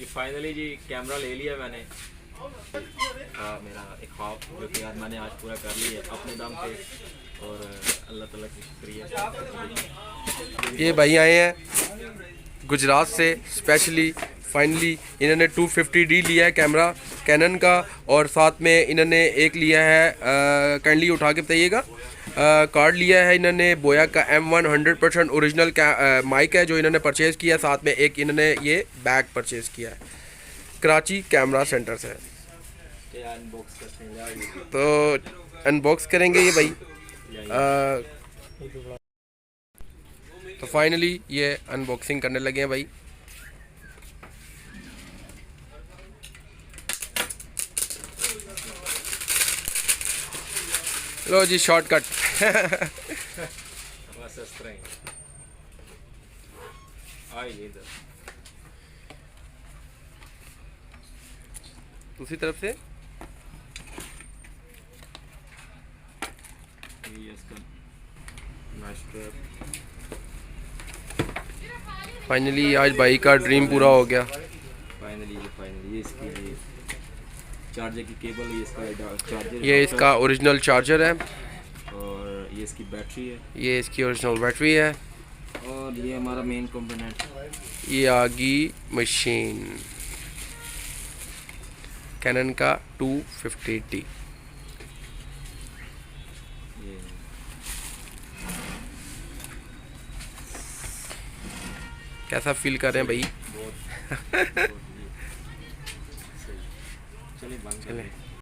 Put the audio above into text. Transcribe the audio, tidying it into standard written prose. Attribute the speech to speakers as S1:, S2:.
S1: जी finally जी camera ले लिया मैंने। मेरा एक ख्वाब जो कि यार मैंने आज पूरा कर लिया अपने दम पे, और अल्लाह ताला की शुक्रिया।
S2: ये भाई आए हैं गुजरात से स्पेशली, फाइनली इन्होंने 250D लिया है कैमरा कैनन का, और साथ में इन्होंने एक लिया है, काइंडली उठा के बताइएगा, कार्ड लिया है इन्होंने बोया का M1 100% ओरिजिनल माइक है जो इन्होंने परचेज़ किया। साथ में एक इन्होंने ये बैग परचेज़ किया है कराची कैमरा सेंटर से। तो अनबॉक्स करेंगे ये भाई। तो फाइनली ये अनबॉक्सिंग करने लगे हैं भाई। लो जी शॉर्टकट।
S1: बस इस तरह ही आइए इधर
S2: दूसरी तरफ से
S1: ये इसका मास्टर।
S2: फाइनली आज भाई का ड्रीम पूरा हो गया।
S1: फाइनली ये इसकी ये चार्जर की केबल, ये इसका चार्जर,
S2: ये इसका ओरिजिनल चार्जर है,
S1: और ये इसकी बैटरी है,
S2: ये इसकी ओरिजिनल बैटरी है,
S1: और ये हमारा मेन कंपोनेंट।
S2: ये आ गई मशीन कैनन का 250D।
S1: ये
S2: कैसा फील कर रहे हैं भाई?
S1: बहुत, बहुत सही। चलिए बंद
S2: चलें।